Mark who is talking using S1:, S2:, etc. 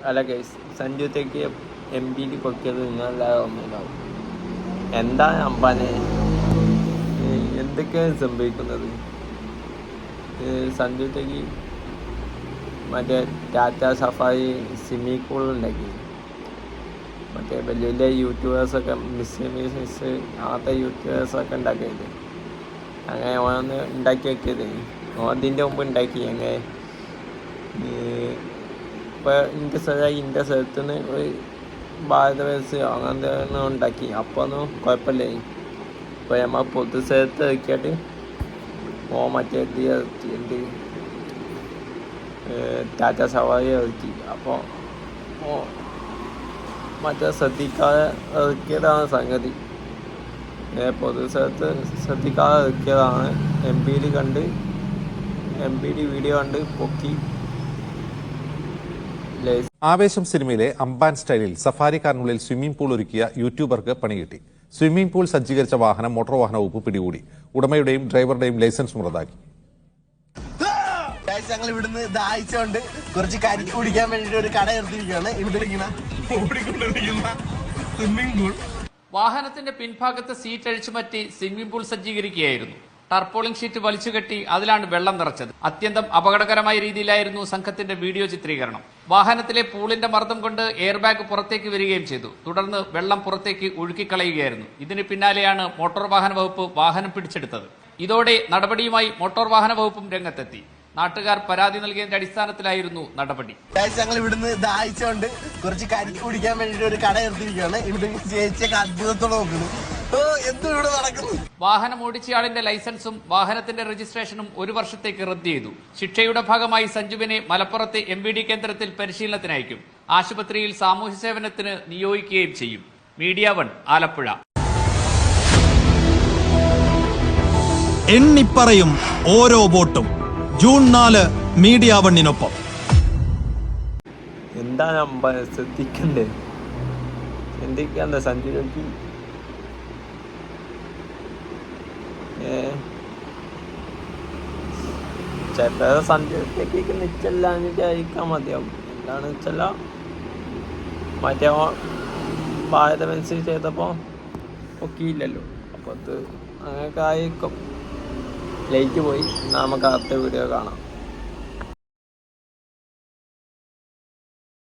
S1: അല്ല guys, സഞ്ജുത്തേക്ക് MP പൊക്കിയത് നിങ്ങളല്ലാതെ ഒന്നുമില്ലാവും. എന്താണ് അമ്പാനെ, എന്തൊക്കെയാണ് സംഭവിക്കുന്നത്? സഞ്ജുത്തേക്ക് മറ്റേ ടാറ്റ സഫാരി സ്വിമ്മിംഗ് പൂൾ ഉണ്ടാക്കി. മറ്റേ വലിയ വലിയ യൂട്യൂബേഴ്സൊക്കെ മിസ് അങ്ങനത്തെ യൂട്യൂബേഴ്സൊക്കെ ഉണ്ടാക്കിയത്. അങ്ങനെ ഓനൊന്ന് ഉണ്ടാക്കി വെക്കിയത്. ഓതിൻ്റെ മുമ്പ് ഉണ്ടാക്കി. അങ്ങനെ ഇപ്പോൾ എൻ്റെ സ്ഥലത്ത് നിന്ന് ഒരു ഭാരത ബസ് അങ്ങനത്തെ ഒന്നും ഉണ്ടാക്കി. അപ്പോൾ ഒന്നും കുഴപ്പമില്ല. ഇപ്പോൾ നമ്മൾ പൊതു സ്ഥലത്ത് ഇറക്കിയിട്ട് മറ്റേ എന്ത് ടാറ്റ സവാരി ഇറക്കി. അപ്പോൾ മറ്റേ ശ്രദ്ധിക്കാതെ ഇറക്കിയതാണ് സംഗതി. പൊതു സ്ഥലത്ത് ശ്രദ്ധിക്കാതെ ഇറക്കിയതാണ്. MP വീഡിയോ കണ്ട് പൊക്കി.
S2: ആവേശം സിനിമയിലെ അമ്പാൻ സ്റ്റൈലിൽ സഫാരിക്കാരനുള്ളിൽ സ്വിമ്മിംഗ് പൂൾ ഒരുക്കിയ യൂട്യൂബർക്ക് പണികിട്ടി. സ്വിമ്മിംഗ് പൂൾ സജ്ജീകരിച്ച വാഹനം മോട്ടോർ വാഹന വകുപ്പ് പിടികൂടി. ഉടമയുടെയും ഡ്രൈവറുടെയും ലൈസൻസ് മുറതാക്കി.
S3: ഞങ്ങൾ ഇവിടുന്ന് ദാഹിച്ചുകൊണ്ട് കുറച്ച് കരിക്ക് കുടിക്കാൻ വേണ്ടിട്ട് ഒരു കട എടുത്തിരിക്കുകയാണ്. ഇവിടെ സ്വിമ്മിംഗ് പൂൾ.
S4: വാഹനത്തിന്റെ പിൻഭാഗത്ത് സീറ്റ് അഴിച്ചുമാറ്റി സ്വിമ്മിംഗ് പൂൾ സജ്ജീകരിക്കുകയായിരുന്നു. ടർപോളിംഗ് ഷീറ്റ് വലിച്ചുകെട്ടി അതിലാണ് വെള്ളം നിറച്ചത്. അത്യന്തം അപകടകരമായ രീതിയിലായിരുന്നു സംഘത്തിന്റെ വീഡിയോ ചിത്രീകരണം. വാഹനത്തിലെ പൂളിന്റെ മർദ്ദം കൊണ്ട് എയർ ബാഗ് പുറത്തേക്ക് വരികയും ചെയ്തു. തുടർന്ന് വെള്ളം പുറത്തേക്ക് ഒഴുക്കിക്കളയുകയായിരുന്നു. ഇതിന് പിന്നാലെയാണ് മോട്ടോർ വാഹന വകുപ്പ് വാഹനം പിടിച്ചെടുത്തത്. ഇതോടെ നടപടിയുമായി മോട്ടോർ വാഹന വകുപ്പും രംഗത്തെത്തി. നാട്ടുകാർ പരാതി നൽകിയതിന്റെ അടിസ്ഥാനത്തിലായിരുന്നു നടപടി.
S3: ഞങ്ങൾ ഇവിടുന്ന് ദാഹിച്ചുകൊണ്ട് കുറച്ച് കരിക്ക് കുടിക്കാൻ വേണ്ടിട്ട് ഒരു കട എടുത്തിരിക്കുകയാണ്. ഇവിടെ ചേച്ചിയൊക്കെ അത്ഭുതത്തോടെ നോക്കുന്നു. ഇവിടെ നടക്കുന്നു.
S4: വാഹനം ഓടിച്ചയാളിന്റെ ലൈസൻസും വാഹനത്തിന്റെ രജിസ്ട്രേഷനും 1 വർഷത്തേക്ക് റദ്ദ് ചെയ്തു. ശിക്ഷയുടെ ഭാഗമായി സഞ്ജുവിനെ മലപ്പുറത്തെ MVD കേന്ദ്രത്തിൽ പരിശീലനത്തിനയക്കും. ആശുപത്രിയിൽ സാമൂഹ്യ സേവനത്തിന് നിയോഗിക്കുകയും ചെയ്യും. മീഡിയ 1 ആലപ്പുഴ.
S5: എണ്ണിപ്പറയും ഓരോ വോട്ടും. ജൂൺ 4 മീഡിയ 1-നൊപ്പം.
S1: എന്താണ് ശ്രദ്ധിക്കണ്ടേ? എന്തൊക്കെയാ സഞ്ജുലേക്ക് ചില സഞ്ജുത്തേക്ക് നിച്ചല്ലാഞ്ഞിട്ടായിരിക്കാൻ മതിയാവും. എന്താണെന്ന് വെച്ചല്ല, മറ്റേ ഭാരത ബൻസ് ചെയ്തപ്പോൾ ഒക്കെയില്ലല്ലോ. അപ്പോൾ അത് അങ്ങനെയൊക്കെ ആയിരിക്കും. ലൈറ്റ് പോയി. നമുക്ക് അടുത്ത വീഡിയോ കാണാം.